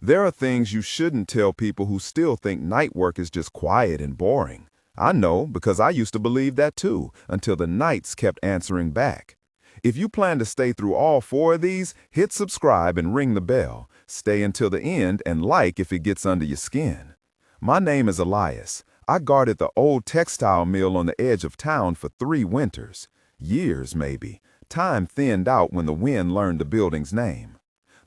There are things you shouldn't tell people who still think night work is just quiet and boring. I know because I used to believe that too, until the nights kept answering back. If you plan to stay through all four of these, hit subscribe and ring the bell. Stay until the end and like if it gets under your skin. My name is Elias. I guarded the old textile mill on the edge of town for 3 winters. Years, maybe. Time thinned out when the wind learned the building's name.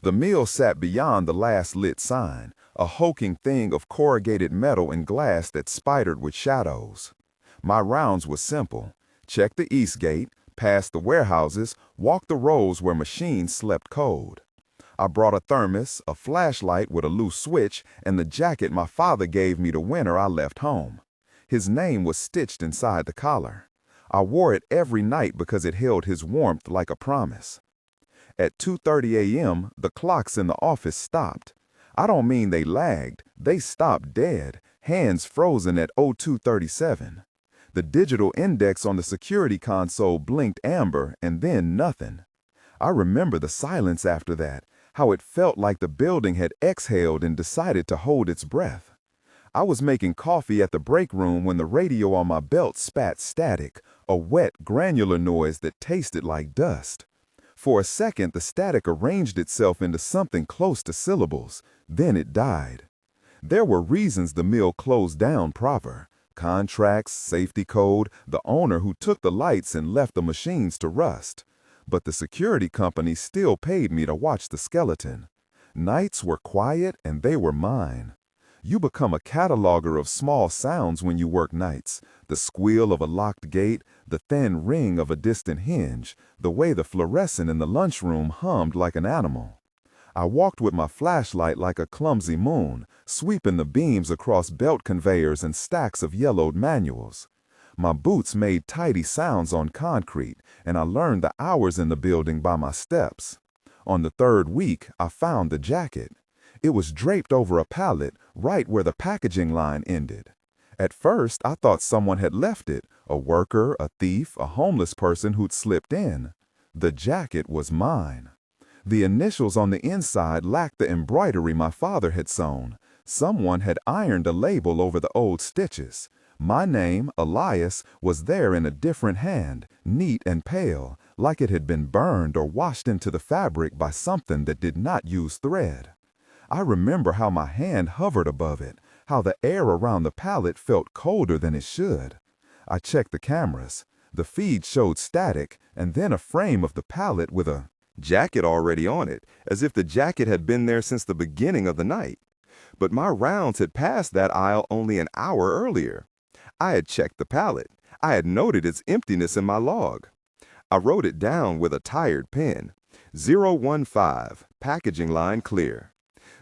The mill sat beyond the last lit sign, a hulking thing of corrugated metal and glass that spidered with shadows. My rounds were simple. Check the east gate, pass the warehouses, walk the rows where machines slept cold. I brought a thermos, a flashlight with a loose switch, and the jacket my father gave me the winter I left home. His name was stitched inside the collar. I wore it every night because it held his warmth like a promise. At 2:30 a.m., the clocks in the office stopped. I don't mean they lagged, they stopped dead, hands frozen at 02:37. The digital index on the security console blinked amber and then nothing. I remember the silence after that, how it felt like the building had exhaled and decided to hold its breath. I was making coffee at the break room when the radio on my belt spat static, a wet, granular noise that tasted like dust. For a second, the static arranged itself into something close to syllables. Then it died. There were reasons the mill closed down proper. Contracts, safety code, the owner who took the lights and left the machines to rust. But the security company still paid me to watch the skeleton. Nights were quiet and they were mine. You become a cataloger of small sounds when you work nights. The squeal of a locked gate, the thin ring of a distant hinge, the way the fluorescent in the lunchroom hummed like an animal. I walked with my flashlight like a clumsy moon, sweeping the beams across belt conveyors and stacks of yellowed manuals. My boots made tidy sounds on concrete, and I learned the hours in the building by my steps. On the 3rd week, I found the jacket. It was draped over a pallet, right where the packaging line ended. At first, I thought someone had left it, a worker, a thief, a homeless person who'd slipped in. The jacket was mine. The initials on the inside lacked the embroidery my father had sewn. Someone had ironed a label over the old stitches. My name, Elias, was there in a different hand, neat and pale, like it had been burned or washed into the fabric by something that did not use thread. I remember how my hand hovered above it, how the air around the pallet felt colder than it should. I checked the cameras. The feed showed static, and then a frame of the pallet with a jacket already on it, as if the jacket had been there since the beginning of the night. But my rounds had passed that aisle only an hour earlier. I had checked the pallet. I had noted its emptiness in my log. I wrote it down with a tired pen. 015, packaging line clear.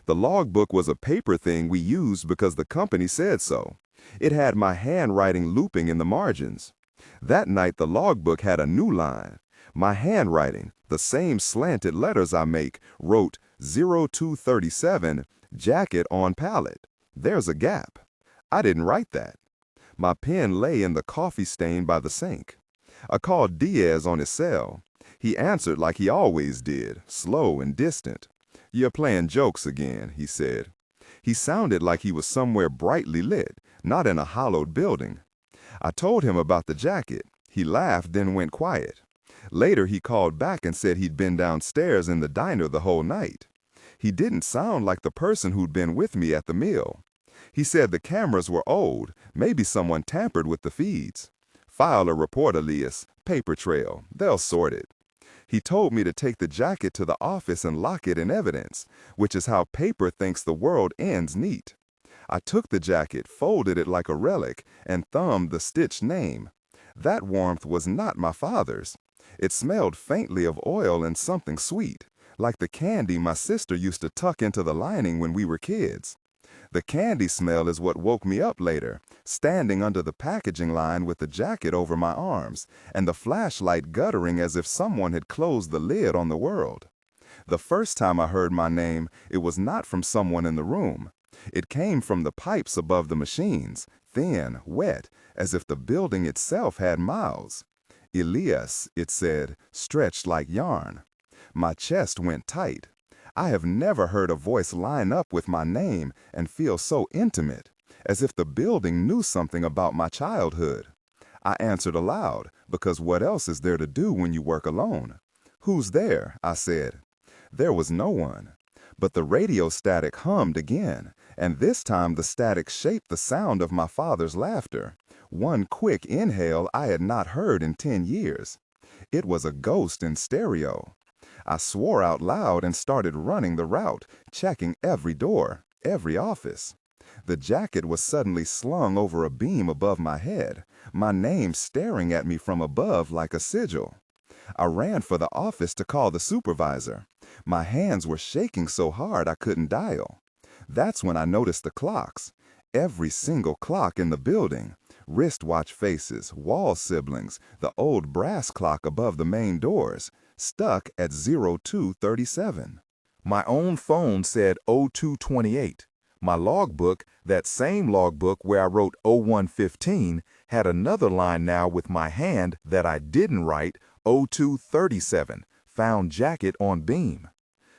The logbook was a paper thing we used because the company said so. It had my handwriting looping in the margins. That night the logbook had a new line. My handwriting, the same slanted letters I make, wrote 0237, jacket on pallet. There's a gap. I didn't write that. My pen lay in the coffee stain by the sink. I called Diaz on his cell. He answered like he always did, slow and distant. "You're playing jokes again," he said. He sounded like he was somewhere brightly lit, not in a hollowed building. I told him about the jacket. He laughed, then went quiet. Later he called back and said he'd been downstairs in the diner the whole night. He didn't sound like the person who'd been with me at the mill. He said the cameras were old, maybe someone tampered with the feeds. "File a report, Elías. Paper trail. They'll sort it." He told me to take the jacket to the office and lock it in evidence, which is how paper thinks the world ends neat. I took the jacket, folded it like a relic, and thumbed the stitched name. That warmth was not my father's. It smelled faintly of oil and something sweet, like the candy my sister used to tuck into the lining when we were kids. The candy smell is what woke me up later, standing under the packaging line with the jacket over my arms, and the flashlight guttering as if someone had closed the lid on the world. The first time I heard my name, it was not from someone in the room. It came from the pipes above the machines, thin, wet, as if the building itself had mouths. "Elías," it said, stretched like yarn. My chest went tight. I have never heard a voice line up with my name and feel so intimate, as if the building knew something about my childhood. I answered aloud, because what else is there to do when you work alone? "Who's there?" I said. There was no one. But the radio static hummed again, and this time the static shaped the sound of my father's laughter. One quick inhale I had not heard in 10 years. It was a ghost in stereo. I swore out loud and started running the route, checking every door, every office. The jacket was suddenly slung over a beam above my head, my name staring at me from above like a sigil. I ran for the office to call the supervisor. My hands were shaking so hard I couldn't dial. That's when I noticed the clocks. Every single clock in the building. Wristwatch faces, wall siblings, the old brass clock above the main doors, stuck at 0237. My own phone said 0228. My logbook, that same logbook where I wrote 0115, had another line now with my hand that I didn't write, 0237, found jacket on beam.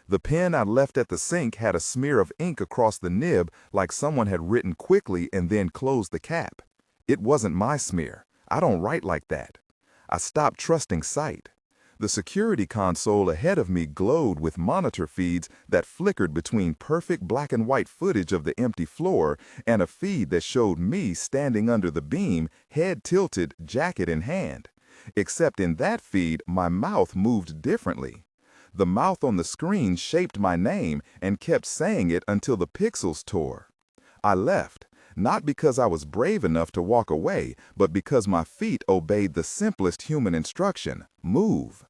The pen I left at the sink had a smear of ink across the nib like someone had written quickly and then closed the cap. It wasn't my smear. I don't write like that. I stopped trusting sight. The security console ahead of me glowed with monitor feeds that flickered between perfect black and white footage of the empty floor and a feed that showed me standing under the beam, head tilted, jacket in hand. Except in that feed, my mouth moved differently. The mouth on the screen shaped my name and kept saying it until the pixels tore. I left, not because I was brave enough to walk away, but because my feet obeyed the simplest human instruction: move.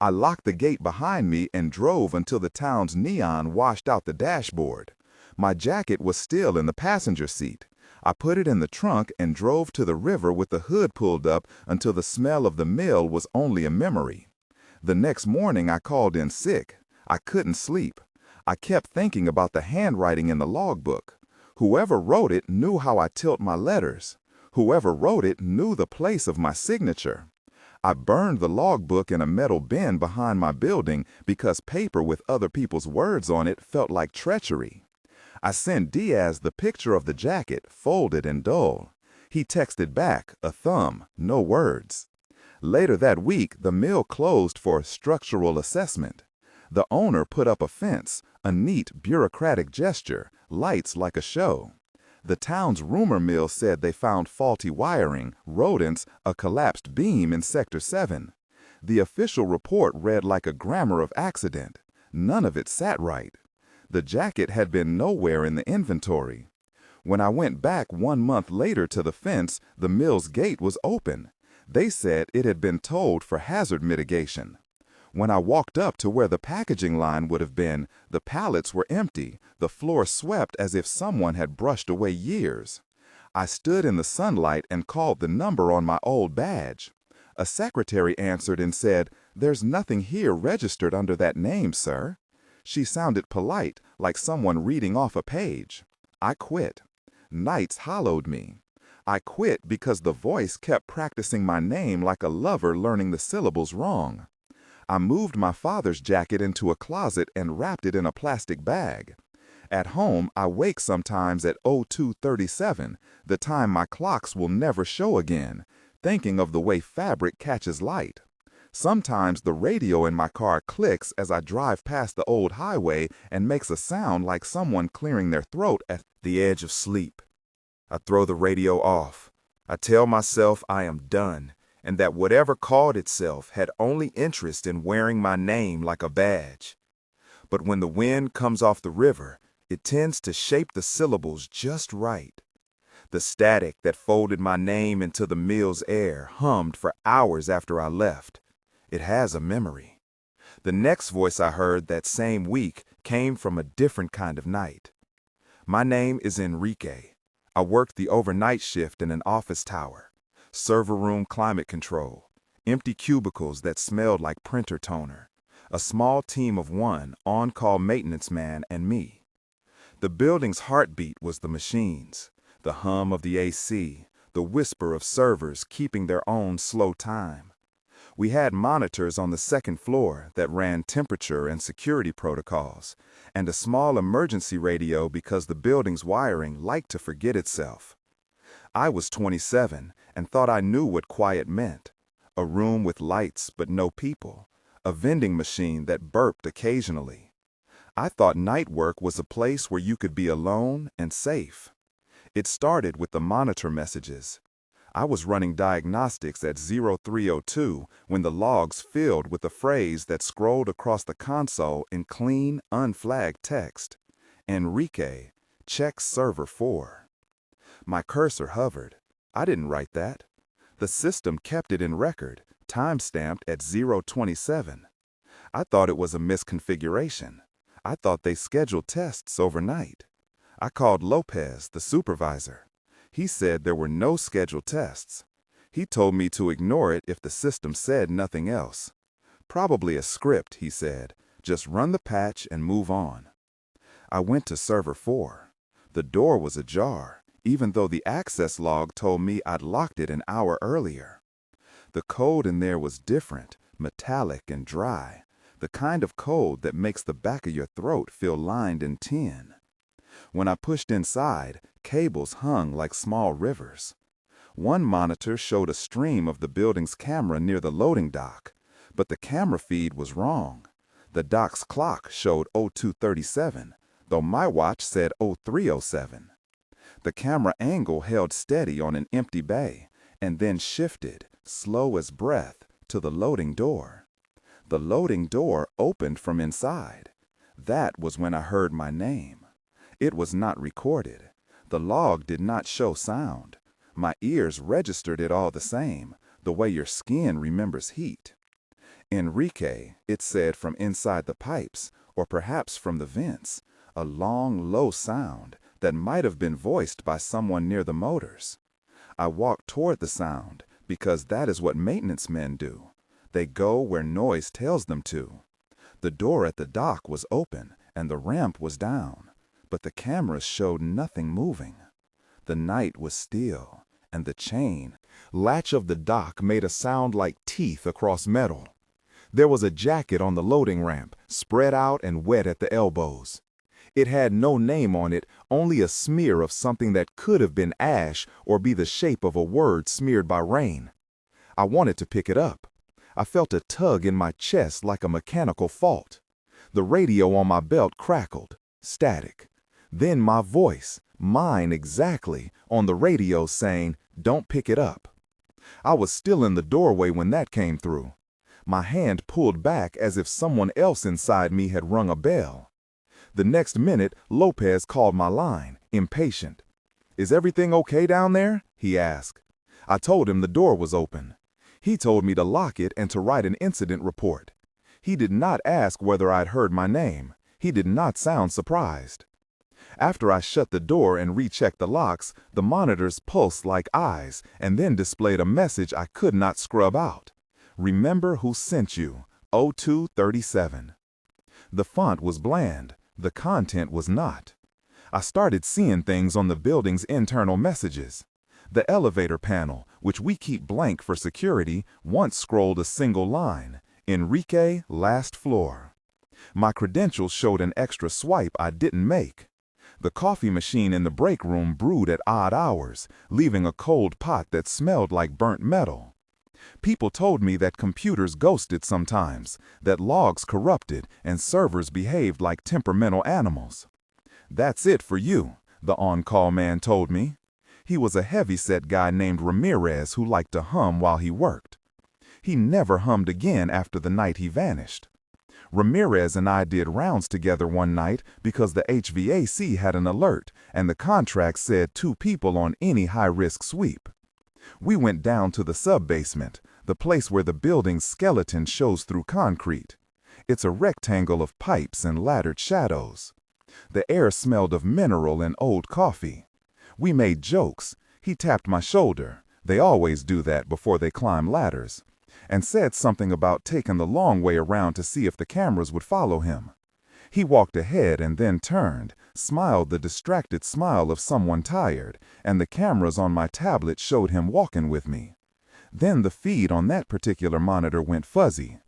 I locked the gate behind me and drove until the town's neon washed out the dashboard. My jacket was still in the passenger seat. I put it in the trunk and drove to the river with the hood pulled up until the smell of the mill was only a memory. The next morning I called in sick. I couldn't sleep. I kept thinking about the handwriting in the logbook. Whoever wrote it knew how I tilt my letters. Whoever wrote it knew the place of my signature. I burned the logbook in a metal bin behind my building because paper with other people's words on it felt like treachery. I sent Diaz the picture of the jacket, folded and dull. He texted back, a thumb, no words. Later that week, the mill closed for structural assessment. The owner put up a fence, a neat bureaucratic gesture, lights like a show. The town's rumor mill said they found faulty wiring, rodents, a collapsed beam in Sector 7. The official report read like a grammar of accident. None of it sat right. The jacket had been nowhere in the inventory. When I went back 1 month later to the fence, the mill's gate was open. They said it had been towed for hazard mitigation. When I walked up to where the packaging line would have been, the pallets were empty, the floor swept as if someone had brushed away years. I stood in the sunlight and called the number on my old badge. A secretary answered and said, "There's nothing here registered under that name, sir." She sounded polite, like someone reading off a page. I quit. Nights hollowed me. I quit because the voice kept practicing my name like a lover learning the syllables wrong. I moved my father's jacket into a closet and wrapped it in a plastic bag. At home, I wake sometimes at 0237, the time my clocks will never show again, thinking of the way fabric catches light. Sometimes the radio in my car clicks as I drive past the old highway and makes a sound like someone clearing their throat at the edge of sleep. I throw the radio off. I tell myself I am done, and that whatever called itself had only interest in wearing my name like a badge. But when the wind comes off the river, it tends to shape the syllables just right. The static that folded my name into the mill's air hummed for hours after I left. It has a memory. The next voice I heard that same week came from a different kind of night. My name is Enrique. I worked the overnight shift in an office tower. Server room climate control. Empty cubicles that smelled like printer toner. A small team of one, on-call maintenance man and me. The building's heartbeat was the machines, the hum of the AC, the whisper of servers keeping their own slow time. We had monitors on the second floor that ran temperature and security protocols, and a small emergency radio because the building's wiring liked to forget itself. I was 27 and thought I knew what quiet meant. A room with lights but no people. A vending machine that burped occasionally. I thought night work was a place where you could be alone and safe. It started with the monitor messages. I was running diagnostics at 0302 when the logs filled with a phrase that scrolled across the console in clean, unflagged text. Enrique, check server 4. My cursor hovered. I didn't write that. The system kept it in record, time-stamped at 027. I thought it was a misconfiguration. I thought they scheduled tests overnight. I called Lopez, the supervisor. He said there were no scheduled tests. He told me to ignore it if the system said nothing else. Probably a script, he said. Just run the patch and move on. I went to server 4. The door was ajar, even though the access log told me I'd locked it an hour earlier. The code in there was different, metallic and dry, the kind of code that makes the back of your throat feel lined in tin. When I pushed inside, cables hung like small rivers. One monitor showed a stream of the building's camera near the loading dock, but the camera feed was wrong. The dock's clock showed 0237, though my watch said 0307. The camera angle held steady on an empty bay, and then shifted, slow as breath, to the loading door. The loading door opened from inside. That was when I heard my name. It was not recorded. The log did not show sound. My ears registered it all the same, the way your skin remembers heat. Enrique, it said from inside the pipes, or perhaps from the vents, a long, low sound that might have been voiced by someone near the motors. I walked toward the sound because that is what maintenance men do. They go where noise tells them to. The door at the dock was open and the ramp was down, but the cameras showed nothing moving. The night was still, and the chain latch of the dock made a sound like teeth across metal. There was a jacket on the loading ramp, spread out and wet at the elbows. It had no name on it, only a smear of something that could have been ash or be the shape of a word smeared by rain. I wanted to pick it up. I felt a tug in my chest like a mechanical fault. The radio on my belt crackled, static. Then my voice, mine exactly, on the radio saying, "Don't pick it up." I was still in the doorway when that came through. My hand pulled back as if someone else inside me had rung a bell. The next minute, Lopez called my line, impatient. "Is everything okay down there?" he asked. I told him the door was open. He told me to lock it and to write an incident report. He did not ask whether I'd heard my name. He did not sound surprised. After I shut the door and rechecked the locks, the monitors pulsed like eyes and then displayed a message I could not scrub out. Remember who sent you, 0237. The font was bland. The content was not. I started seeing things on the building's internal messages. The elevator panel, which we keep blank for security, once scrolled a single line, "Enrique, last floor." My credentials showed an extra swipe I didn't make. The coffee machine in the break room brewed at odd hours, leaving a cold pot that smelled like burnt metal. People told me that computers ghosted sometimes, that logs corrupted, and servers behaved like temperamental animals. "That's it for you," the on-call man told me. He was a heavy-set guy named Ramirez who liked to hum while he worked. He never hummed again after the night he vanished. Ramirez and I did rounds together one night because the HVAC had an alert and the contract said 2 people on any high-risk sweep. We went down to the sub-basement, the place where the building's skeleton shows through concrete. It's a rectangle of pipes and laddered shadows. The air smelled of mineral and old coffee. We made jokes. He tapped my shoulder. They always do that before they climb ladders. And said something about taking the long way around to see if the cameras would follow him. He walked ahead and then turned, smiled the distracted smile of someone tired, and the cameras on my tablet showed him walking with me. Then the feed on that particular monitor went fuzzy.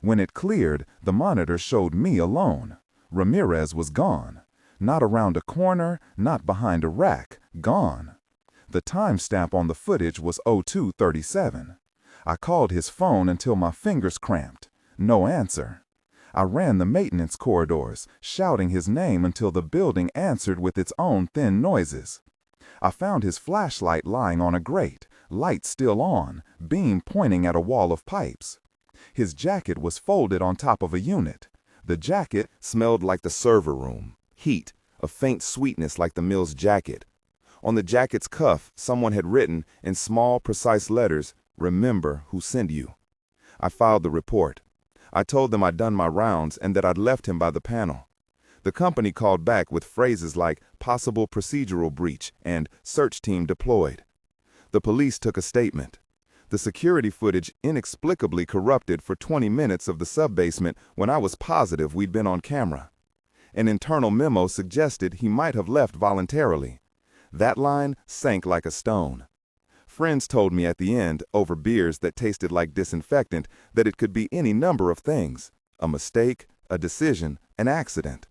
When it cleared, the monitor showed me alone. Ramirez was gone. Not around a corner, not behind a rack, gone. The timestamp on the footage was 02:37. I called his phone until my fingers cramped. No answer. I ran the maintenance corridors, shouting his name until the building answered with its own thin noises. I found his flashlight lying on a grate, light still on, beam pointing at a wall of pipes. His jacket was folded on top of a unit. The jacket smelled like the server room. Heat, a faint sweetness like the mill's jacket. On the jacket's cuff, someone had written, in small, precise letters, "Remember who sent you." I filed the report. I told them I'd done my rounds and that I'd left him by the panel. The company called back with phrases like possible procedural breach and search team deployed. The police took a statement. The security footage inexplicably corrupted for 20 minutes of the sub-basement when I was positive we'd been on camera. An internal memo suggested he might have left voluntarily. That line sank like a stone. Friends told me at the end, over beers that tasted like disinfectant, that it could be any number of things. A mistake, a decision, an accident.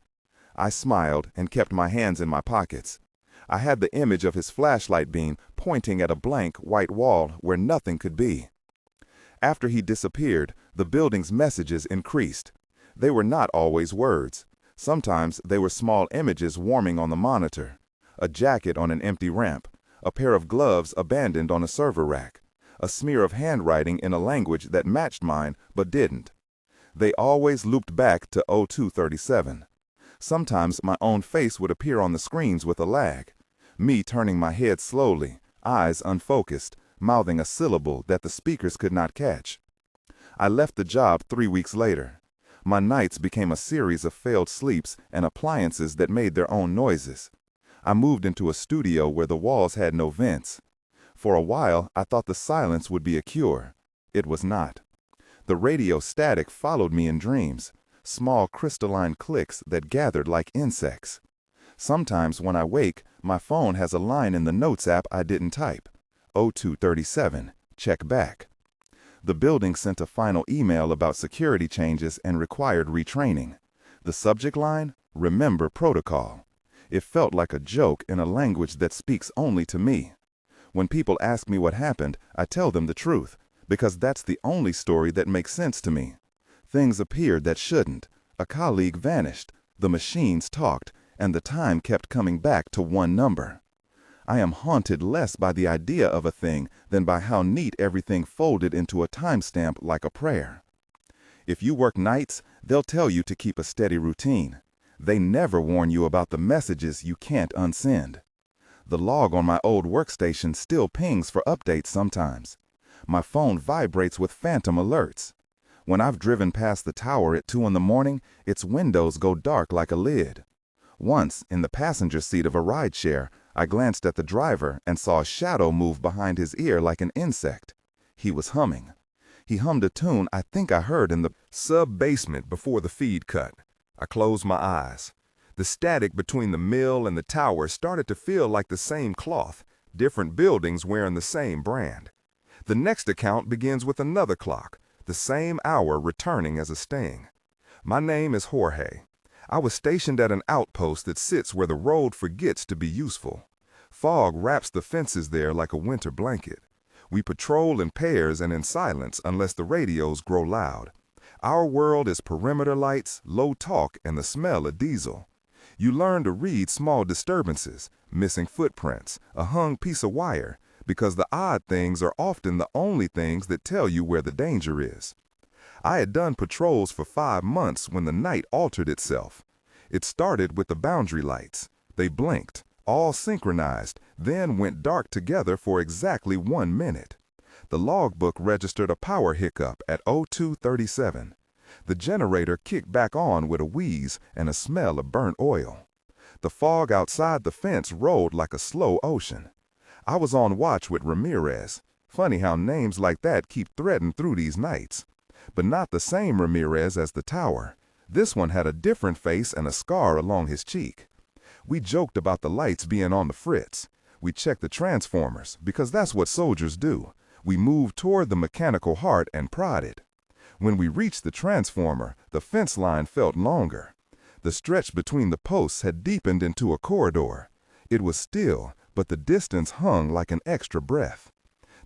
I smiled and kept my hands in my pockets. I had the image of his flashlight beam pointing at a blank white wall where nothing could be. After he disappeared, the building's messages increased. They were not always words. Sometimes they were small images warming on the monitor. A jacket on an empty ramp. A pair of gloves abandoned on a server rack. A smear of handwriting in a language that matched mine but didn't. They always looped back to 02:37. Sometimes my own face would appear on the screens with a lag. Me turning my head slowly, eyes unfocused, mouthing a syllable that the speakers could not catch. I left the job 3 weeks later. My nights became a series of failed sleeps and appliances that made their own noises. I moved into a studio where the walls had no vents. For a while, I thought the silence would be a cure. It was not. The radio static followed me in dreams, small crystalline clicks that gathered like insects. Sometimes when I wake, my phone has a line in the Notes app I didn't type. 02:37, check back. The building sent a final email about security changes and required retraining. The subject line, "Remember protocol." It felt like a joke in a language that speaks only to me. When people ask me what happened, I tell them the truth, because that's the only story that makes sense to me. Things appeared that shouldn't. A colleague vanished. The machines talked, and the time kept coming back to one number. I am haunted less by the idea of a thing than by how neat everything folded into a timestamp like a prayer. If you work nights, they'll tell you to keep a steady routine. They never warn you about the messages you can't unsend. The log on my old workstation still pings for updates sometimes. My phone vibrates with phantom alerts. When I've driven past the tower at 2 in the morning, its windows go dark like a lid. Once, in the passenger seat of a rideshare, I glanced at the driver and saw a shadow move behind his ear like an insect. He was humming. He hummed a tune I think I heard in the sub-basement before the feed cut. I closed my eyes. The static between the mill and the tower started to feel like the same cloth, different buildings wearing the same brand. The next account begins with another clock, the same hour returning as a sting. My name is Jorge. I was stationed at an outpost that sits where the road forgets to be useful. Fog wraps the fences there like a winter blanket. We patrol in pairs and in silence unless the radios grow loud. Our world is perimeter lights, low talk, and the smell of diesel. You learn to read small disturbances, missing footprints, a hung piece of wire, because the odd things are often the only things that tell you where the danger is. I had done patrols for 5 months when the night altered itself. It started with the boundary lights. They blinked, all synchronized, then went dark together for exactly 1 minute. The logbook registered a power hiccup at 02:37. The generator kicked back on with a wheeze and a smell of burnt oil. The fog outside the fence rolled like a slow ocean. I was on watch with Ramirez. Funny how names like that keep threading through these nights. But not the same Ramirez as the tower. This one had a different face and a scar along his cheek. We joked about the lights being on the fritz. We checked the transformers, because that's what soldiers do. We moved toward the mechanical heart and prodded. When we reached the transformer, the fence line felt longer. The stretch between the posts had deepened into a corridor. It was still, but the distance hung like an extra breath.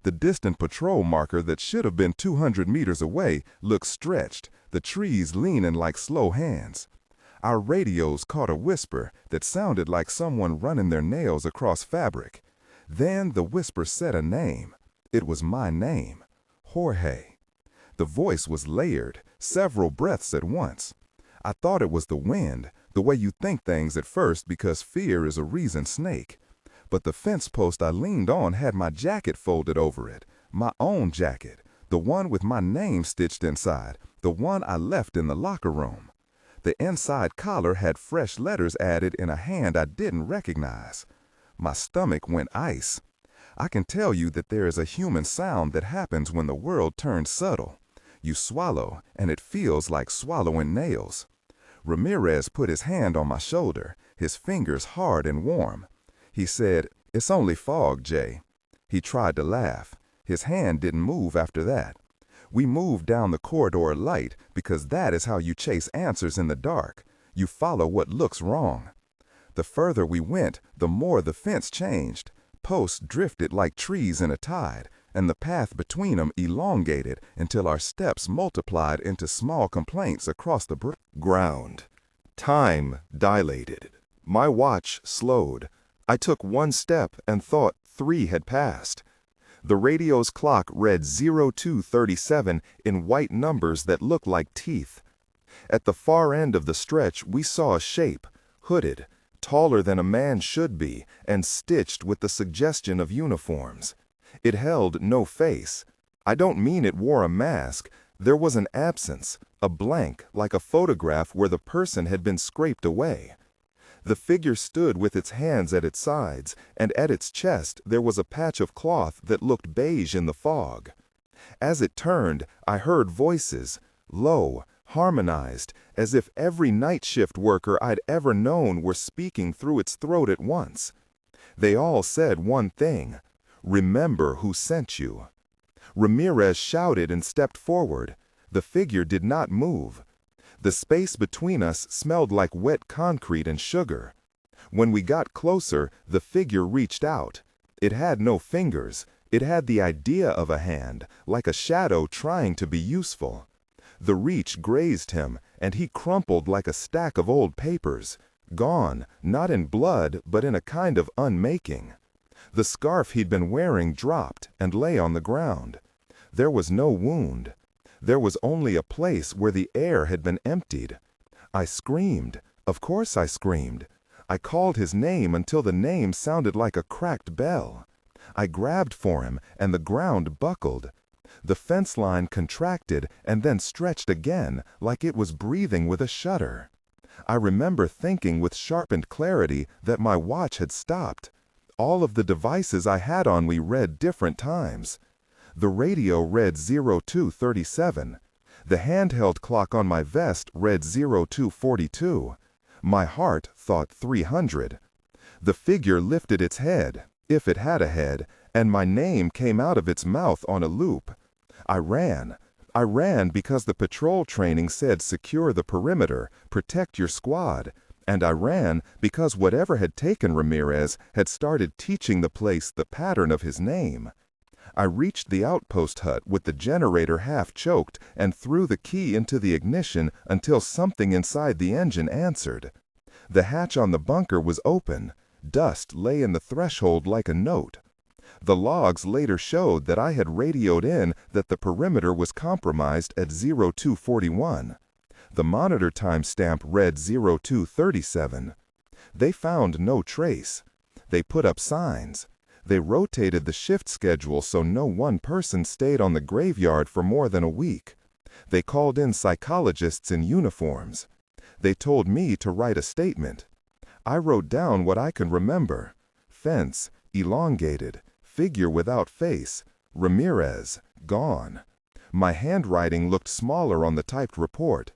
The distant patrol marker that should have been 200 meters away looked stretched, the trees leaning like slow hands. Our radios caught a whisper that sounded like someone running their nails across fabric. Then the whisper said a name. It was my name, Jorge. The voice was layered, several breaths at once. I thought it was the wind, the way you think things at first because fear is a reasoned snake. But the fence post I leaned on had my jacket folded over it, my own jacket, the one with my name stitched inside, the one I left in the locker room. The inside collar had fresh letters added in a hand I didn't recognize. My stomach went ice. I can tell you that there is a human sound that happens when the world turns subtle. You swallow, and it feels like swallowing nails. Ramirez put his hand on my shoulder, his fingers hard and warm. He said, "It's only fog, Jay." He tried to laugh. His hand didn't move after that. We moved down the corridor light because that is how you chase answers in the dark. You follow what looks wrong. The further we went, the more the fence changed. Posts drifted like trees in a tide, and the path between them elongated until our steps multiplied into small complaints across the ground. Time dilated. My watch slowed. I took one step and thought 3 had passed. The radio's clock read 0237 in white numbers that looked like teeth. At the far end of the stretch, we saw a shape, hooded, taller than a man should be, and stitched with the suggestion of uniforms. It held no face. I don't mean it wore a mask. There was an absence, a blank, like a photograph where the person had been scraped away. The figure stood with its hands at its sides, and at its chest there was a patch of cloth that looked beige in the fog. As it turned, I heard voices, low, harmonized, as if every night shift worker I'd ever known were speaking through its throat at once. They all said one thing: "Remember who sent you." Ramirez shouted and stepped forward. The figure did not move. The space between us smelled like wet concrete and sugar. When we got closer, the figure reached out. It had no fingers. It had the idea of a hand, like a shadow trying to be useful. The reach grazed him, and he crumpled like a stack of old papers, gone, not in blood, but in a kind of unmaking. The scarf he'd been wearing dropped and lay on the ground. There was no wound. There was only a place where the air had been emptied. I screamed. Of course I screamed. I called his name until the name sounded like a cracked bell. I grabbed for him, and the ground buckled. The fence line contracted and then stretched again, like it was breathing with a shudder. I remember thinking with sharpened clarity that my watch had stopped. All of the devices I had on me read different times. The radio read 0237. The handheld clock on my vest read 0242. My heart thought 300. The figure lifted its head, if it had a head, and my name came out of its mouth on a loop. I ran. I ran because the patrol training said secure the perimeter, protect your squad. And I ran because whatever had taken Ramirez had started teaching the place the pattern of his name. I reached the outpost hut with the generator half choked and threw the key into the ignition until something inside the engine answered. The hatch on the bunker was open. Dust lay in the threshold like a note. The logs later showed that I had radioed in that the perimeter was compromised at 0241. The monitor timestamp read 0237. They found no trace. They put up signs. They rotated the shift schedule so no one person stayed on the graveyard for more than a week. They called in psychologists in uniforms. They told me to write a statement. I wrote down what I can remember. Fence, elongated, figure without face, Ramirez, gone. My handwriting looked smaller on the typed report.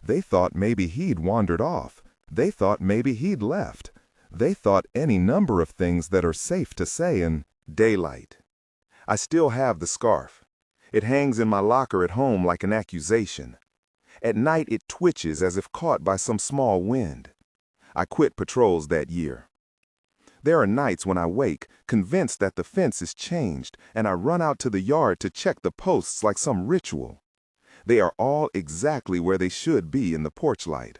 They thought maybe he'd wandered off. They thought maybe he'd left. They thought any number of things that are safe to say in daylight. I still have the scarf. It hangs in my locker at home like an accusation. At night it twitches as if caught by some small wind. I quit patrols that year. There are nights when I wake, convinced that the fence is changed, and I run out to the yard to check the posts like some ritual. They are all exactly where they should be in the porch light.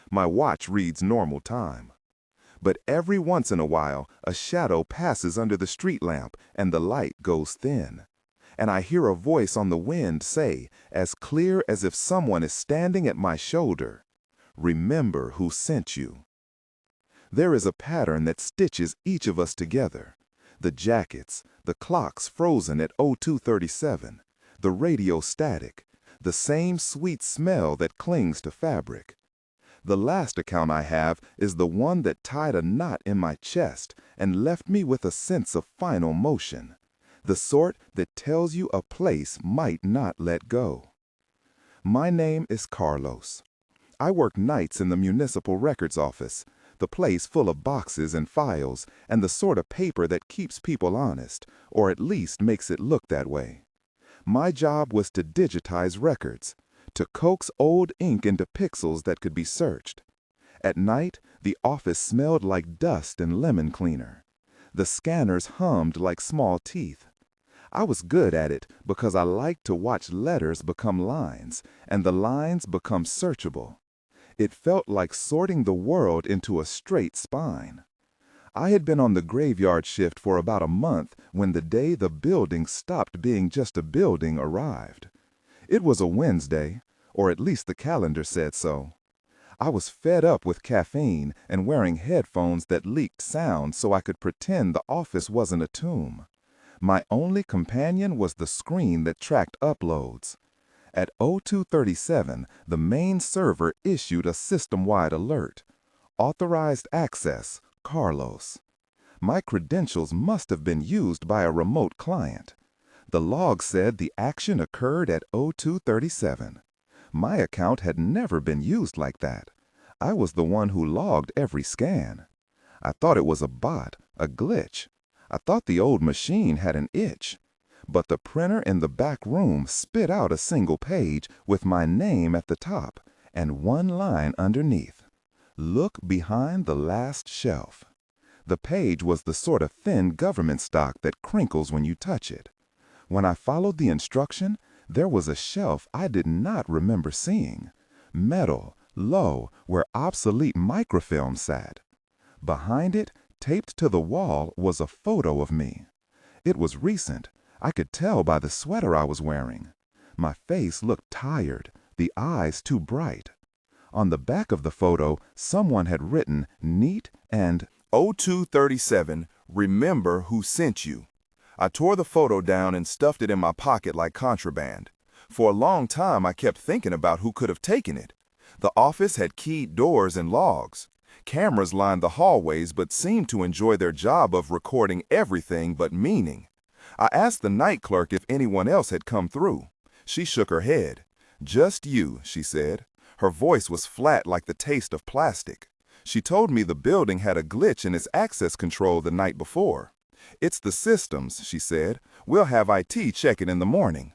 My watch reads normal time. But every once in a while, a shadow passes under the street lamp and the light goes thin. And I hear a voice on the wind say, as clear as if someone is standing at my shoulder, "Remember who sent you." There is a pattern that stitches each of us together. The jackets, the clocks frozen at 02:37, the radio static, the same sweet smell that clings to fabric. The last account I have is the one that tied a knot in my chest and left me with a sense of final motion, the sort that tells you a place might not let go. My name is Carlos. I work nights in the municipal records office, the place full of boxes and files and the sort of paper that keeps people honest, or at least makes it look that way. My job was to digitize records, to coax old ink into pixels that could be searched. At night, the office smelled like dust and lemon cleaner. The scanners hummed like small teeth. I was good at it because I liked to watch letters become lines and the lines become searchable. It felt like sorting the world into a straight spine. I had been on the graveyard shift for about a month when the day the building stopped being just a building arrived. It was a Wednesday, or at least the calendar said so. I was fed up with caffeine and wearing headphones that leaked sound so I could pretend the office wasn't a tomb. My only companion was the screen that tracked uploads. At 02:37, the main server issued a system-wide alert. Authorized access, Carlos. My credentials must have been used by a remote client. The log said the action occurred at 02:37. My account had never been used like that. I was the one who logged every scan. I thought it was a bot, a glitch. I thought the old machine had an itch. But the printer in the back room spit out a single page with my name at the top and one line underneath. Look behind the last shelf. The page was the sort of thin government stock that crinkles when you touch it. When I followed the instruction, there was a shelf I did not remember seeing. Metal, low, where obsolete microfilm sat. Behind it, taped to the wall, was a photo of me. It was recent. I could tell by the sweater I was wearing. My face looked tired, the eyes too bright. On the back of the photo, someone had written neat and 02:37, remember who sent you. I tore the photo down and stuffed it in my pocket like contraband. For a long time, I kept thinking about who could have taken it. The office had keyed doors and logs. Cameras lined the hallways but seemed to enjoy their job of recording everything but meaning. I asked the night clerk if anyone else had come through. She shook her head. "Just you," she said. Her voice was flat like the taste of plastic. She told me the building had a glitch in its access control the night before. "It's the systems," she said. "We'll have IT check it in the morning."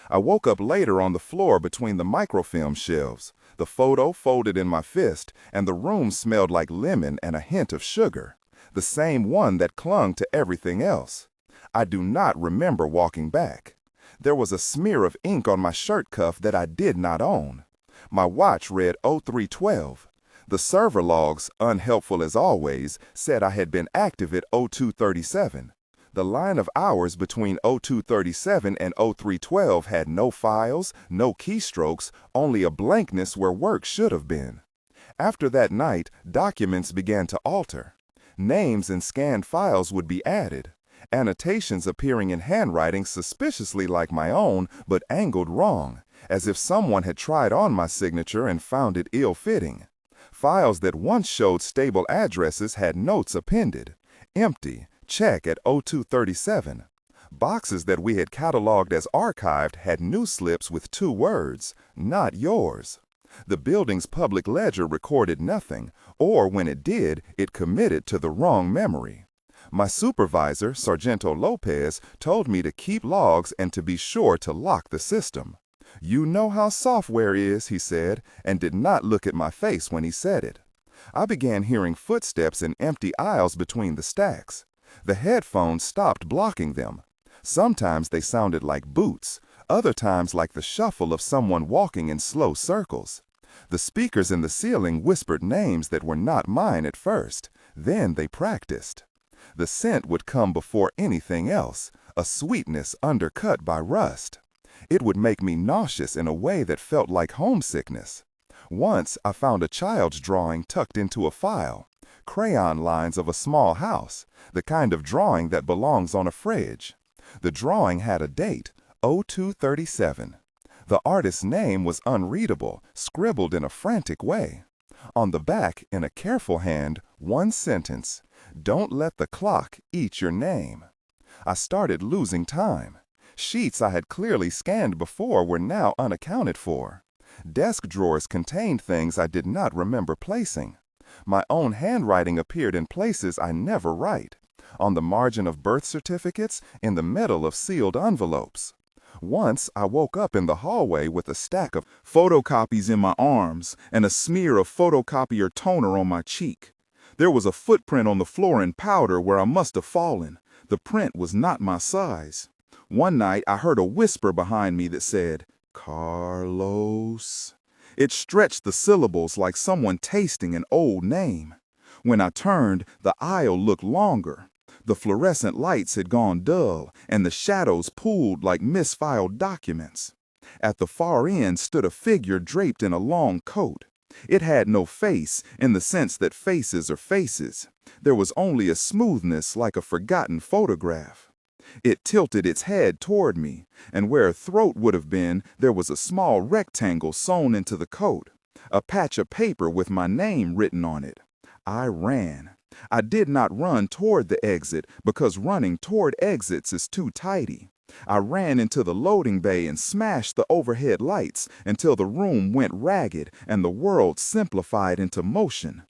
I woke up later on the floor between the microfilm shelves, the photo folded in my fist, and the room smelled like lemon and a hint of sugar, the same one that clung to everything else. I do not remember walking back. There was a smear of ink on my shirt cuff that I did not own. My watch read 03:12. The server logs, unhelpful as always, said I had been active at 02:37. The line of hours between 02:37 and 03:12 had no files, no keystrokes, only a blankness where work should have been. After that night, documents began to alter. Names in scanned files would be added. Annotations appearing in handwriting suspiciously like my own, but angled wrong, as if someone had tried on my signature and found it ill-fitting. Files that once showed stable addresses had notes appended. Empty, check at 02:37. Boxes that we had cataloged as archived had new slips with 2 words, "Not yours." The building's public ledger recorded nothing, or when it did, it committed to the wrong memory. My supervisor, Sargento Lopez, told me to keep logs and to be sure to lock the system. You know how software is, he said, and did not look at my face when he said it. I began hearing footsteps in empty aisles between the stacks. The headphones stopped blocking them. Sometimes they sounded like boots, other times like the shuffle of someone walking in slow circles. The speakers in the ceiling whispered names that were not mine at first. Then they practiced. The scent would come before anything else, a sweetness undercut by rust. It would make me nauseous in a way that felt like homesickness. Once I found a child's drawing tucked into a file, crayon lines of a small house, the kind of drawing that belongs on a fridge. The drawing had a date, 0237. The artist's name was unreadable, scribbled in a frantic way. On the back, in a careful hand, one sentence: "Don't let the clock eat your name." I started losing time. Sheets I had clearly scanned before were now unaccounted for. Desk drawers contained things I did not remember placing. My own handwriting appeared in places I never write, on the margin of birth certificates, in the middle of sealed envelopes. Once I woke up in the hallway with a stack of photocopies in my arms and a smear of photocopier toner on my cheek. There was a footprint on the floor in powder where I must have fallen. The print was not my size. One night I heard a whisper behind me that said, "Carlos." It stretched the syllables like someone tasting an old name. When I turned, the aisle looked longer. The fluorescent lights had gone dull, and the shadows pooled like misfiled documents. At the far end stood a figure draped in a long coat. It had no face, in the sense that faces are faces. There was only a smoothness like a forgotten photograph. It tilted its head toward me, and where a throat would have been, there was a small rectangle sewn into the coat, a patch of paper with my name written on it. I ran. I did not run toward the exit, because running toward exits is too tidy. I ran into the loading bay and smashed the overhead lights until the room went ragged and the world simplified into motion.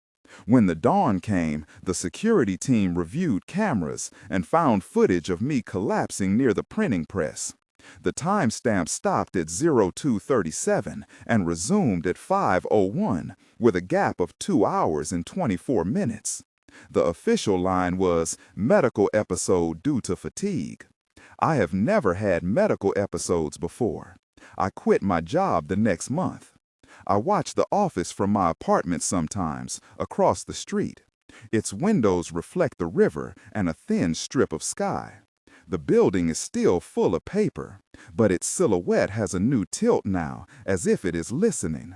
When the dawn came, the security team reviewed cameras and found footage of me collapsing near the printing press. The timestamp stopped at 0237 and resumed at 5:01, with a gap of 2 hours and 24 minutes. The official line was, "Medical episode due to fatigue." I have never had medical episodes before. I quit my job the next month. I watch the office from my apartment sometimes, across the street. Its windows reflect the river and a thin strip of sky. The building is still full of paper, but its silhouette has a new tilt now, as if it is listening.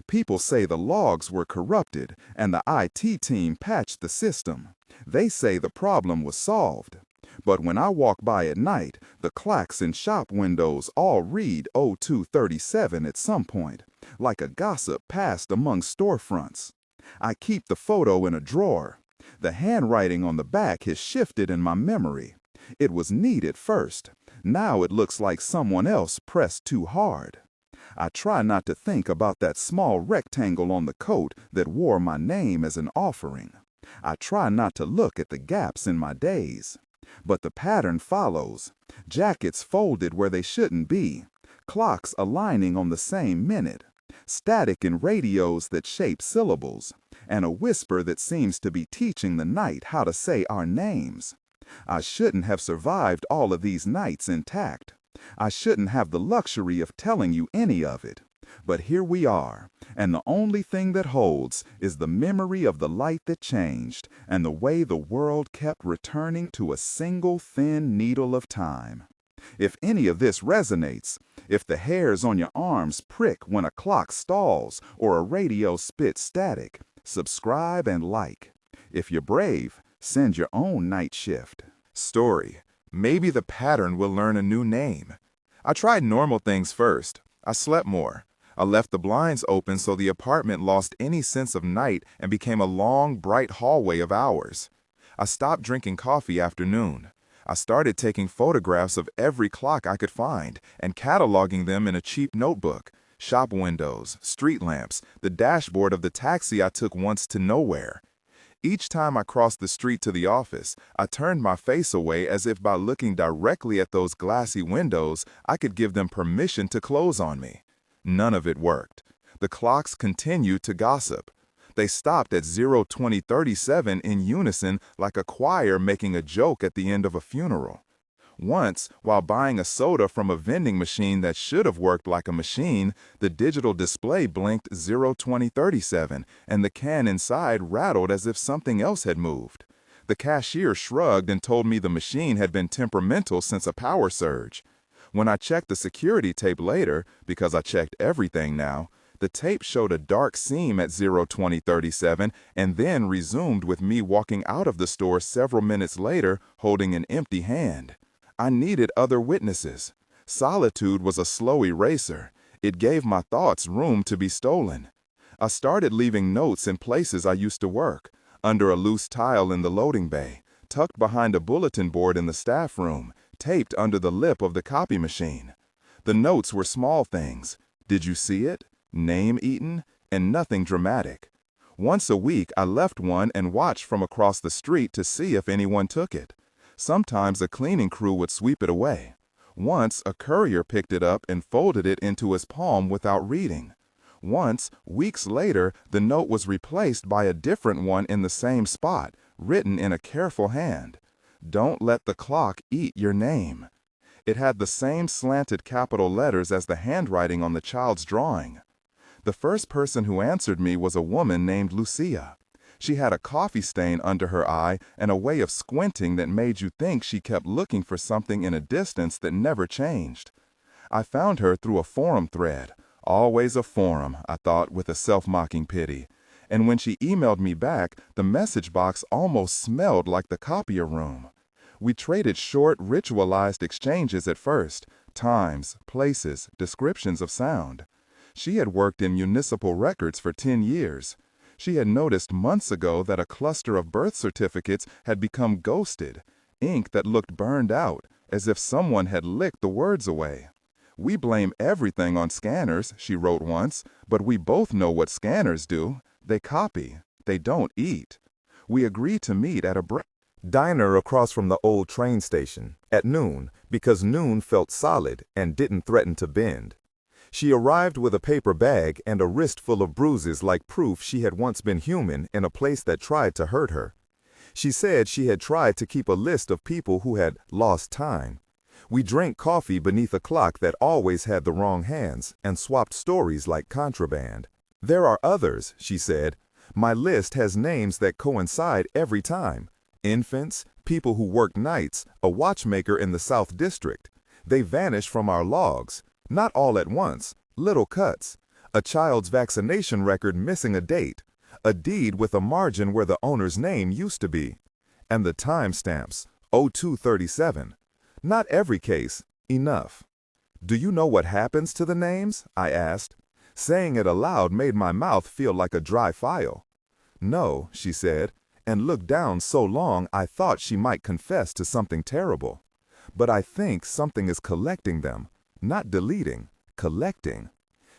People say the logs were corrupted and the IT team patched the system. They say the problem was solved. But when I walk by at night, the clocks in shop windows all read 0237 at some point, like a gossip passed among storefronts. I keep the photo in a drawer. The handwriting on the back has shifted in my memory. It was neat at first. Now it looks like someone else pressed too hard. I try not to think about that small rectangle on the coat that wore my name as an offering. I try not to look at the gaps in my days. But the pattern follows. Jackets folded where they shouldn't be. Clocks aligning on the same minute. Static in radios that shape syllables. And a whisper that seems to be teaching the night how to say our names. I shouldn't have survived all of these nights intact. I shouldn't have the luxury of telling you any of it. But here we are, and the only thing that holds is the memory of the light that changed and the way the world kept returning to a single thin needle of time. If any of this resonates, if the hairs on your arms prick when a clock stalls or a radio spits static, subscribe and like. If you're brave, send your own night shift. Story. Maybe the pattern will learn a new name. I tried normal things first. I slept more. I left the blinds open so the apartment lost any sense of night and became a long, bright hallway of hours. I stopped drinking coffee after noon. I started taking photographs of every clock I could find and cataloging them in a cheap notebook. Shop windows, street lamps, the dashboard of the taxi I took once to nowhere. Each time I crossed the street to the office, I turned my face away as if by looking directly at those glassy windows, I could give them permission to close on me. None of it worked. The clocks continued to gossip. They stopped at 0:20:37 in unison like a choir making a joke at the end of a funeral. Once, while buying a soda from a vending machine that should have worked like a machine, the digital display blinked 0:20:37, and the can inside rattled as if something else had moved. The cashier shrugged and told me the machine had been temperamental since a power surge. When I checked the security tape later, because I checked everything now, the tape showed a dark seam at 0:20:37 and then resumed with me walking out of the store several minutes later holding an empty hand. I needed other witnesses. Solitude was a slow eraser. It gave my thoughts room to be stolen. I started leaving notes in places I used to work, under a loose tile in the loading bay, tucked behind a bulletin board in the staff room, taped under the lip of the copy machine. The notes were small things. Did you see it? Name eaten? And nothing dramatic. Once a week, I left one and watched from across the street to see if anyone took it. Sometimes a cleaning crew would sweep it away. Once, a courier picked it up and folded it into his palm without reading. Once, weeks later, the note was replaced by a different one in the same spot, written in a careful hand. Don't let the clock eat your name. It had the same slanted capital letters as the handwriting on the child's drawing. The first person who answered me was a woman named Lucia. She had a coffee stain under her eye and a way of squinting that made you think she kept looking for something in a distance that never changed. I found her through a forum thread. Always a forum, I thought with a self-mocking pity. And when she emailed me back, the message box almost smelled like the copier room. We traded short, ritualized exchanges at first, times, places, descriptions of sound. She had worked in municipal records for 10 years. She had noticed months ago that a cluster of birth certificates had become ghosted, ink that looked burned out, as if someone had licked the words away. We blame everything on scanners, she wrote once, but we both know what scanners do. They copy. They don't eat. We agreed to meet at a diner across from the old train station at noon because noon felt solid and didn't threaten to bend. She arrived with a paper bag and a wrist full of bruises like proof she had once been human in a place that tried to hurt her. She said she had tried to keep a list of people who had lost time. We drank coffee beneath a clock that always had the wrong hands and swapped stories like contraband. There are others, she said. My list has names that coincide every time. Infants, people who work nights, a watchmaker in the South District. They vanish from our logs. Not all at once, little cuts. A child's vaccination record missing a date. A deed with a margin where the owner's name used to be. And the timestamps, 0237. Not every case, enough. Do you know what happens to the names? I asked. Saying it aloud made my mouth feel like a dry file. No, she said, and looked down so long I thought she might confess to something terrible. But I think something is collecting them. Not deleting, collecting.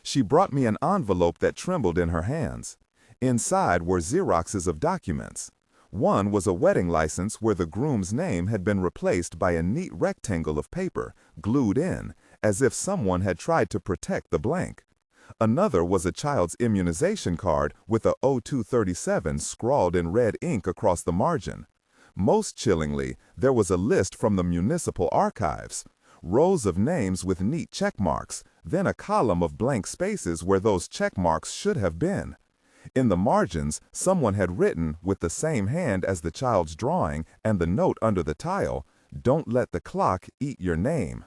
She brought me an envelope that trembled in her hands. Inside were Xeroxes of documents. One was a wedding license where the groom's name had been replaced by a neat rectangle of paper, glued in, as if someone had tried to protect the blank. Another was a child's immunization card with a 0237 scrawled in red ink across the margin. Most chillingly, there was a list from the municipal archives. Rows of names with neat check marks, then a column of blank spaces where those check marks should have been. In the margins, someone had written, with the same hand as the child's drawing and the note under the tile, "Don't let the clock eat your name."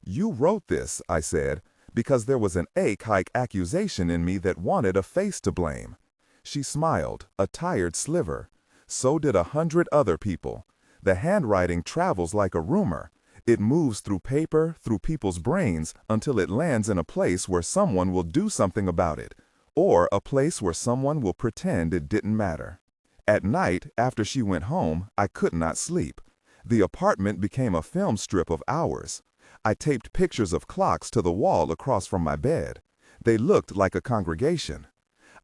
You wrote this, I said, because there was an ache-hike accusation in me that wanted a face to blame. She smiled, a tired sliver. So did 100 other people. The handwriting travels like a rumor. It moves through paper, through people's brains, until it lands in a place where someone will do something about it, or a place where someone will pretend it didn't matter. At night, after she went home, I could not sleep. The apartment became a film strip of hours. I taped pictures of clocks to the wall across from my bed. They looked like a congregation.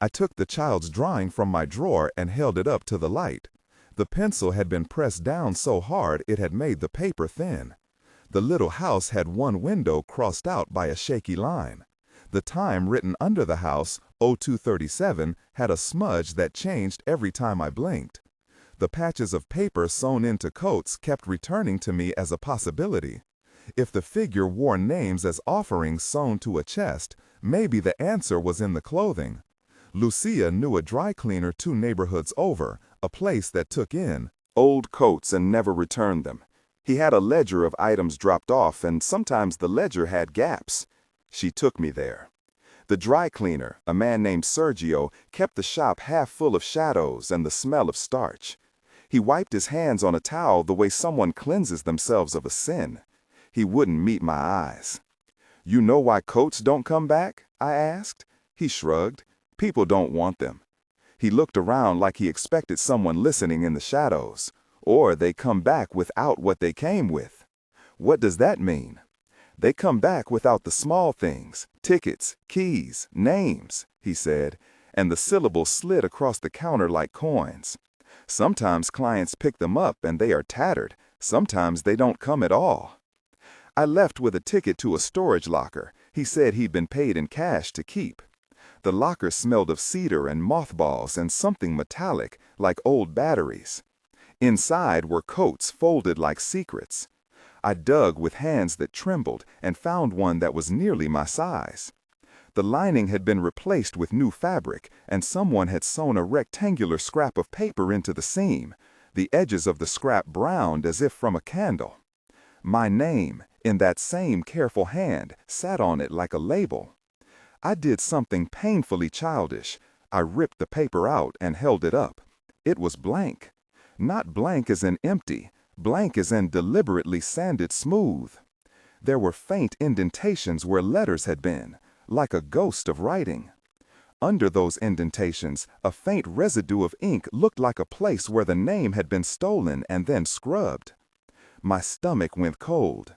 I took the child's drawing from my drawer and held it up to the light. The pencil had been pressed down so hard it had made the paper thin. The little house had one window crossed out by a shaky line. The time written under the house, 0237, had a smudge that changed every time I blinked. The patches of paper sewn into coats kept returning to me as a possibility. If the figure wore names as offerings sewn to a chest, maybe the answer was in the clothing. Lucia knew a dry cleaner 2 neighborhoods over, a place that took in old coats and never returned them. He had a ledger of items dropped off, and sometimes the ledger had gaps. She took me there. The dry cleaner, a man named Sergio, kept the shop half full of shadows and the smell of starch. He wiped his hands on a towel the way someone cleanses themselves of a sin. He wouldn't meet my eyes. "You know why coats don't come back?" I asked. He shrugged. "People don't want them." He looked around like he expected someone listening in the shadows. Or they come back without what they came with. What does that mean? They come back without the small things, tickets, keys, names, he said, and the syllables slid across the counter like coins. Sometimes clients pick them up and they are tattered. Sometimes they don't come at all. I left with a ticket to a storage locker. He said he'd been paid in cash to keep. The locker smelled of cedar and mothballs and something metallic, like old batteries. Inside were coats folded like secrets. I dug with hands that trembled and found one that was nearly my size. The lining had been replaced with new fabric, and someone had sewn a rectangular scrap of paper into the seam, the edges of the scrap browned as if from a candle. My name, in that same careful hand, sat on it like a label. I did something painfully childish. I ripped the paper out and held it up. It was blank. Not blank as in empty, blank as in deliberately sanded smooth. There were faint indentations where letters had been, like a ghost of writing. Under those indentations, a faint residue of ink looked like a place where the name had been stolen and then scrubbed. My stomach went cold.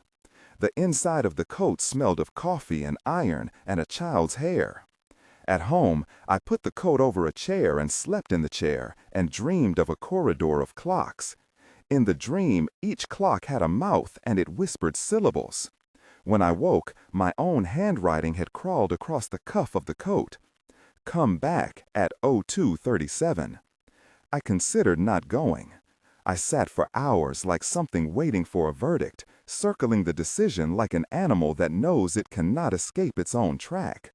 The inside of the coat smelled of coffee and iron and a child's hair. At home, I put the coat over a chair and slept in the chair and dreamed of a corridor of clocks. In the dream, each clock had a mouth and it whispered syllables. When I woke, my own handwriting had crawled across the cuff of the coat. "Come back at 0237. I considered not going. I sat for hours like something waiting for a verdict, circling the decision like an animal that knows it cannot escape its own track.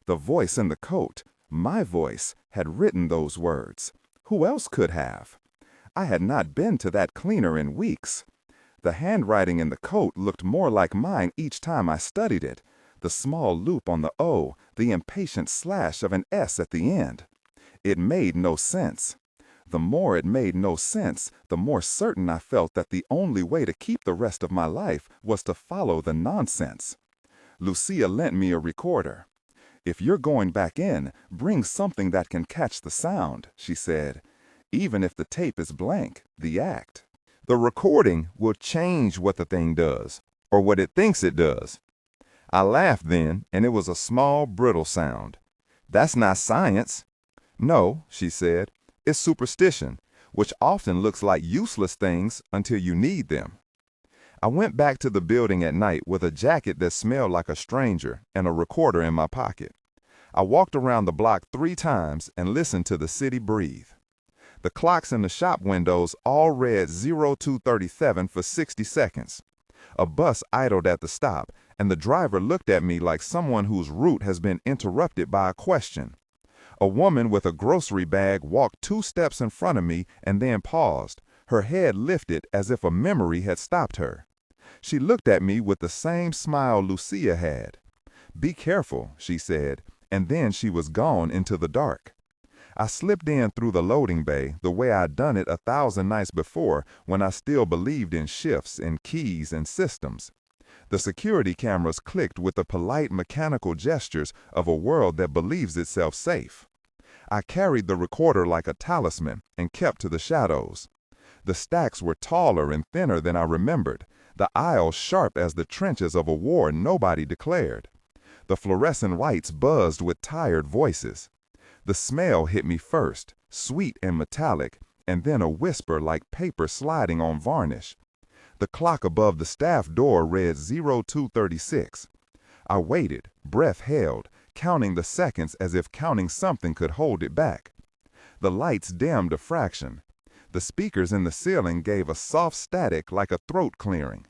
The voice in the coat, my voice, had written those words. Who else could have? I had not been to that cleaner in weeks. The handwriting in the coat looked more like mine each time I studied it. The small loop on the O, the impatient slash of an S at the end. It made no sense. The more it made no sense, the more certain I felt that the only way to keep the rest of my life was to follow the nonsense. Lucia lent me a recorder. "If you're going back in, bring something that can catch the sound," she said. "Even if the tape is blank, the act. The recording will change what the thing does, or what it thinks it does." I laughed then, and it was a small, brittle sound. "That's not science." "No," she said, "it's superstition, which often looks like useless things until you need them." I went back to the building at night with a jacket that smelled like a stranger and a recorder in my pocket. I walked around the block 3 times and listened to the city breathe. The clocks in the shop windows all read 0237 for 60 seconds. A bus idled at the stop, and the driver looked at me like someone whose route has been interrupted by a question. A woman with a grocery bag walked 2 steps in front of me and then paused, her head lifted as if a memory had stopped her. She looked at me with the same smile Lucia had. "Be careful," she said, and then she was gone into the dark. I slipped in through the loading bay the way I'd done it 1,000 nights before when I still believed in shifts and keys and systems. The security cameras clicked with the polite mechanical gestures of a world that believes itself safe. I carried the recorder like a talisman and kept to the shadows. The stacks were taller and thinner than I remembered, the aisles sharp as the trenches of a war nobody declared. The fluorescent lights buzzed with tired voices. The smell hit me first, sweet and metallic, and then a whisper like paper sliding on varnish. The clock above the staff door read 0236. I waited, breath held, counting the seconds as if counting something could hold it back. The lights dimmed a fraction. The speakers in the ceiling gave a soft static like a throat clearing.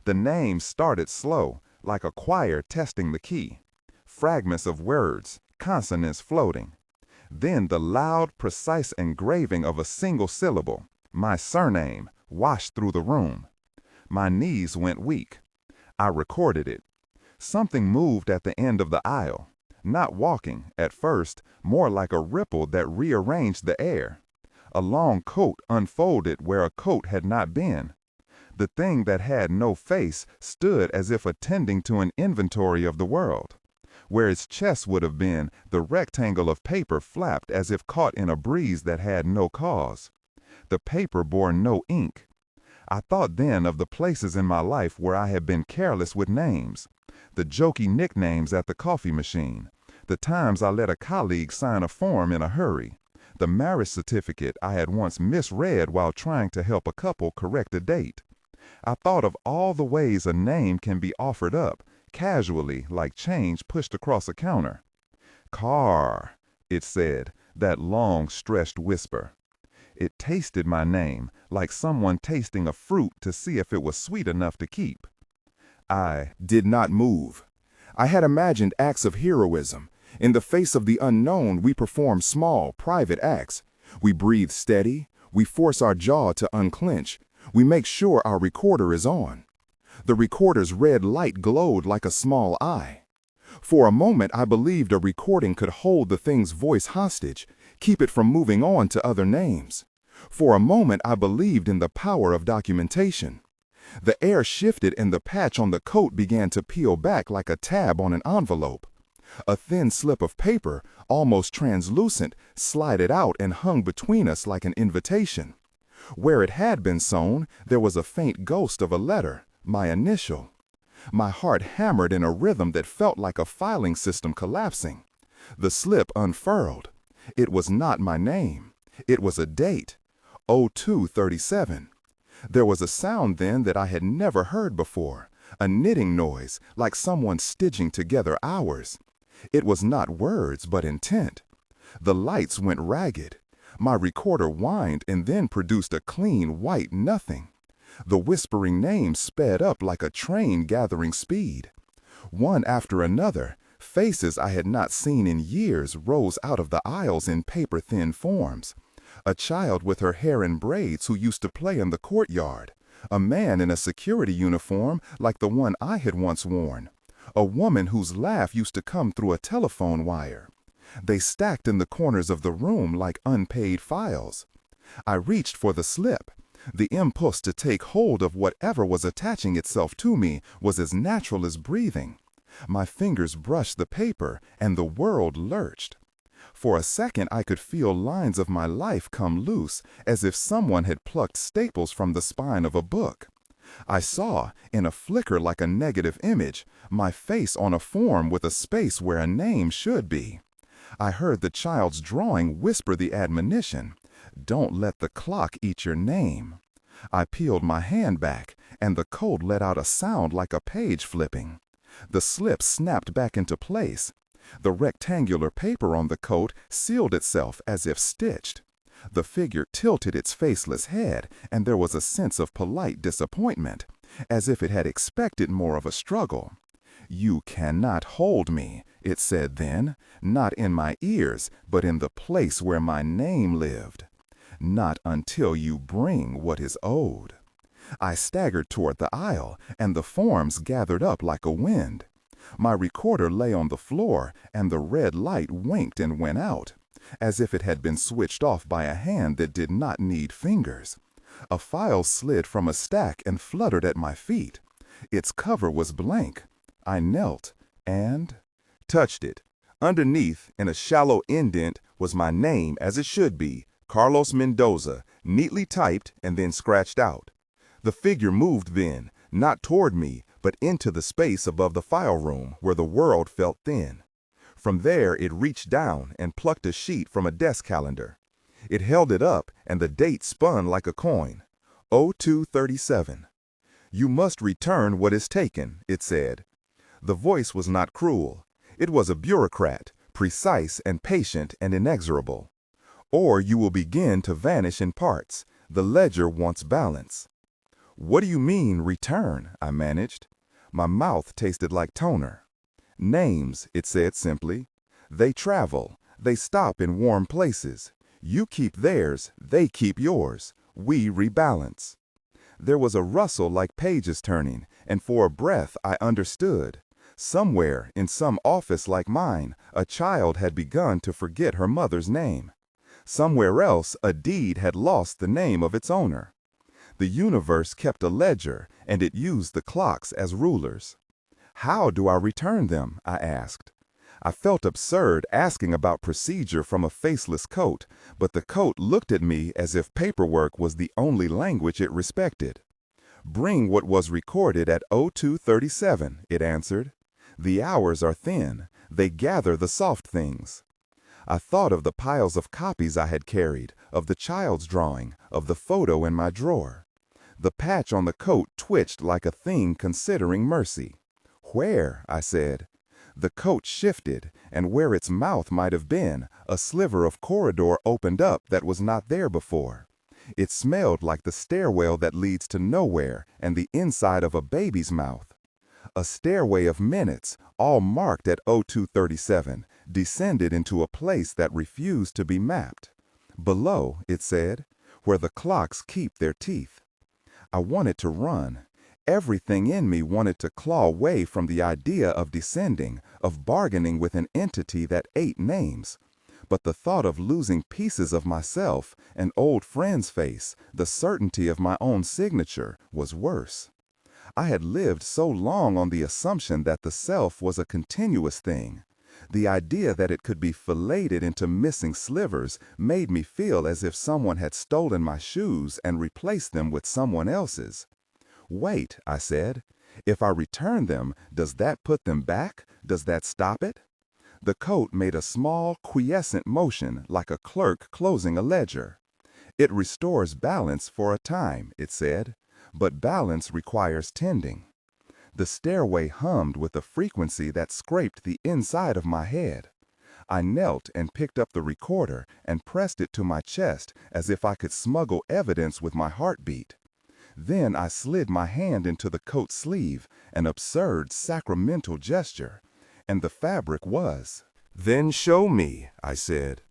The name started slow, like a choir testing the key. Fragments of words, consonants floating. Then the loud, precise engraving of a single syllable, my surname, washed through the room. My knees went weak. I recorded it. Something moved at the end of the aisle. Not walking, at first, more like a ripple that rearranged the air. A long coat unfolded where a coat had not been. The thing that had no face stood as if attending to an inventory of the world. Where its chest would have been, the rectangle of paper flapped as if caught in a breeze that had no cause. The paper bore no ink. I thought then of the places in my life where I had been careless with names. The jokey nicknames at the coffee machine. The times I let a colleague sign a form in a hurry. The marriage certificate I had once misread while trying to help a couple correct a date. I thought of all the ways a name can be offered up, casually, like change pushed across a counter. Car, it said, that long, stretched whisper. It tasted my name, like someone tasting a fruit to see if it was sweet enough to keep. I did not move. I had imagined acts of heroism. In the face of the unknown, we perform small, private acts. We breathe steady. We force our jaw to unclench. We make sure our recorder is on. The recorder's red light glowed like a small eye. For a moment, I believed a recording could hold the thing's voice hostage, keep it from moving on to other names. For a moment, I believed in the power of documentation. The air shifted and the patch on the coat began to peel back like a tab on an envelope. A thin slip of paper, almost translucent, slided out and hung between us like an invitation. Where it had been sewn, there was a faint ghost of a letter, my initial. My heart hammered in a rhythm that felt like a filing system collapsing. The slip unfurled. It was not my name. It was a date, 0237. There was a sound then that I had never heard before, a knitting noise, like someone stitching together hours. It was not words, but intent. The lights went ragged. My recorder whined and then produced a clean white nothing. The whispering names sped up like a train gathering speed. One after another, faces I had not seen in years rose out of the aisles in paper-thin forms. A child with her hair in braids who used to play in the courtyard. A man in a security uniform like the one I had once worn. A woman whose laugh used to come through a telephone wire. They stacked in the corners of the room like unpaid files. I reached for the slip. The impulse to take hold of whatever was attaching itself to me was as natural as breathing. My fingers brushed the paper, and the world lurched. For a second I could feel lines of my life come loose, as if someone had plucked staples from the spine of a book. I saw, in a flicker like a negative image, my face on a form with a space where a name should be. I heard the child's drawing whisper the admonition, "Don't let the clock eat your name." I peeled my hand back, and the coat let out a sound like a page flipping. The slip snapped back into place. The rectangular paper on the coat sealed itself as if stitched. The figure tilted its faceless head, and there was a sense of polite disappointment, as if it had expected more of a struggle. "You cannot hold me," it said then, "not in my ears, but in the place where my name lived. Not until you bring what is owed." I staggered toward the aisle, and the forms gathered up like a wind. My recorder lay on the floor, and the red light winked and went out, as if it had been switched off by a hand that did not need fingers. A file slid from a stack and fluttered at my feet. Its cover was blank. I knelt and touched it. Underneath, in a shallow indent, was my name as it should be, Carlos Mendoza, neatly typed and then scratched out. The figure moved then, not toward me, but into the space above the file room where the world felt thin. From there, it reached down and plucked a sheet from a desk calendar. It held it up, and the date spun like a coin. 0237. You must return what is taken, it said. The voice was not cruel. It was a bureaucrat, precise and patient and inexorable. Or you will begin to vanish in parts. The ledger wants balance. What do you mean, return? I managed. My mouth tasted like toner. Names, it said simply. They travel. They stop in warm places. You keep theirs, they keep yours. We rebalance. There was a rustle like pages turning, and for a breath I understood. Somewhere, in some office like mine, a child had begun to forget her mother's name. Somewhere else, a deed had lost the name of its owner. The universe kept a ledger, and it used the clocks as rulers. How do I return them? I asked. I felt absurd asking about procedure from a faceless coat, but the coat looked at me as if paperwork was the only language it respected. Bring what was recorded at 0237, it answered. The hours are thin. They gather the soft things. I thought of the piles of copies I had carried, of the child's drawing, of the photo in my drawer. The patch on the coat twitched like a thing considering mercy. Where? I said. The coat shifted, and where its mouth might have been, a sliver of corridor opened up that was not there before. It smelled like the stairwell that leads to nowhere and the inside of a baby's mouth. A stairway of minutes, all marked at 0237, descended into a place that refused to be mapped. Below, it said, where the clocks keep their teeth. I wanted to run. Everything in me wanted to claw away from the idea of descending, of bargaining with an entity that ate names. But the thought of losing pieces of myself, an old friend's face, the certainty of my own signature, was worse. I had lived so long on the assumption that the self was a continuous thing. The idea that it could be filleted into missing slivers made me feel as if someone had stolen my shoes and replaced them with someone else's. Wait, I said. If I return them, does that put them back? Does that stop it? The coat made a small, quiescent motion like a clerk closing a ledger. It restores balance for a time, it said, but balance requires tending. The stairway hummed with a frequency that scraped the inside of my head. I knelt and picked up the recorder and pressed it to my chest as if I could smuggle evidence with my heartbeat. Then I slid my hand into the coat sleeve, an absurd sacramental gesture, and the fabric was. Then show me, I said.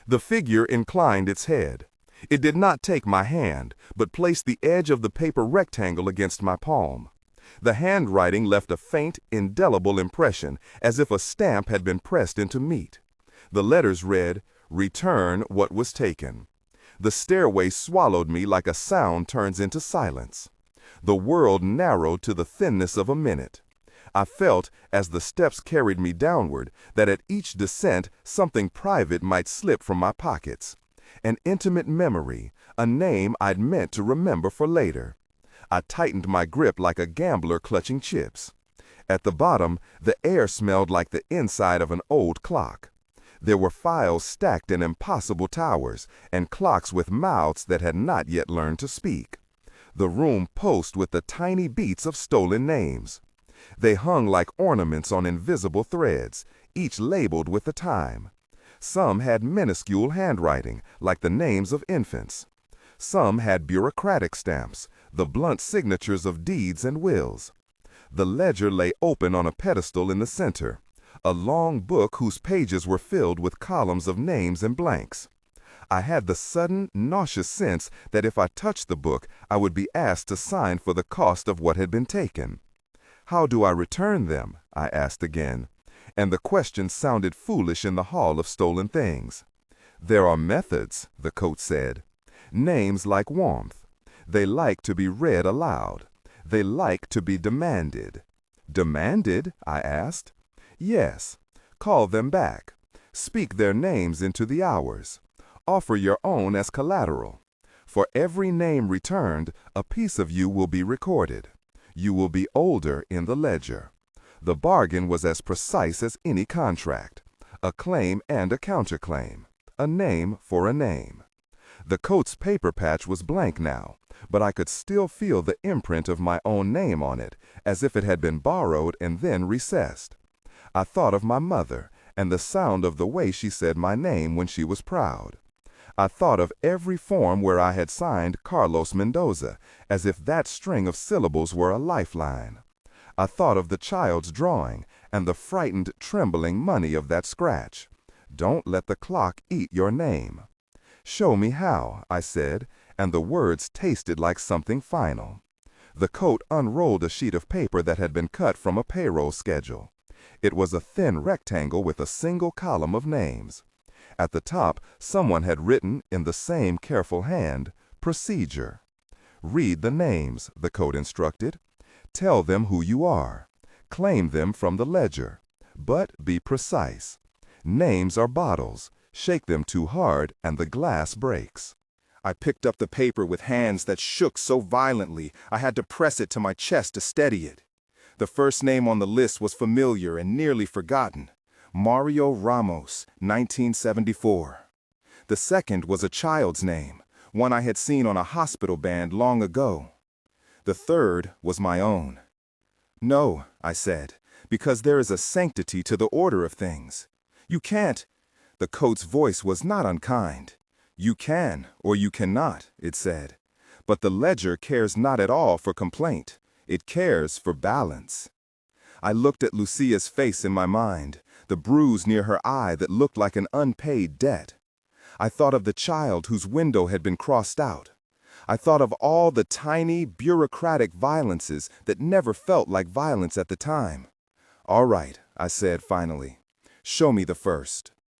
The figure inclined its head. It did not take my hand, but placed the edge of the paper rectangle against my palm. The handwriting left a faint, indelible impression, as if a stamp had been pressed into meat. The letters read, "Return what was taken." The stairway swallowed me like a sound turns into silence. The world narrowed to the thinness of a minute. I felt, as the steps carried me downward, that at each descent something private might slip from my pockets. An intimate memory, a name I'd meant to remember for later. I tightened my grip like a gambler clutching chips. At the bottom, the air smelled like the inside of an old clock. There were files stacked in impossible towers, and clocks with mouths that had not yet learned to speak. The room pulsed with the tiny beats of stolen names. They hung like ornaments on invisible threads, each labeled with the time. Some had minuscule handwriting, like the names of infants. Some had bureaucratic stamps, the blunt signatures of deeds and wills. The ledger lay open on a pedestal in the center, a long book whose pages were filled with columns of names and blanks. I had the sudden, nauseous sense that if I touched the book, I would be asked to sign for the cost of what had been taken. How do I return them? I asked again, and the question sounded foolish in the hall of stolen things. There are methods, the coat said. Names like warmth. They like to be read aloud. They like to be demanded. Demanded? I asked. Yes. Call them back. Speak their names into the hours. Offer your own as collateral. For every name returned, a piece of you will be recorded. You will be older in the ledger. The bargain was as precise as any contract. A claim and a counterclaim. A name for a name. The coat's paper patch was blank now, but I could still feel the imprint of my own name on it, as if it had been borrowed and then recessed. I thought of my mother and the sound of the way she said my name when she was proud. I thought of every form where I had signed Carlos Mendoza, as if that string of syllables were a lifeline. I thought of the child's drawing and the frightened, trembling money of that scratch. Don't let the clock eat your name. Show me how, I said, and the words tasted like something final. The coat unrolled a sheet of paper that had been cut from a payroll schedule. It was a thin rectangle with a single column of names. At the top, someone had written, in the same careful hand, Procedure. Read the names, the coat instructed. Tell them who you are. Claim them from the ledger. But be precise. Names are bottles. Shake them too hard and the glass breaks. I picked up the paper with hands that shook so violently I had to press it to my chest to steady it. The first name on the list was familiar and nearly forgotten. Mario Ramos, 1974. The second was a child's name, one I had seen on a hospital band long ago. The third was my own. No, I said, because there is a sanctity to the order of things. You can't. The coat's voice was not unkind. You can or you cannot, it said. But the ledger cares not at all for complaint. It cares for balance. I looked at Lucia's face in my mind, the bruise near her eye that looked like an unpaid debt. I thought of the child whose window had been crossed out. I thought of all the tiny, bureaucratic violences that never felt like violence at the time. All right, I said finally. Show me the first.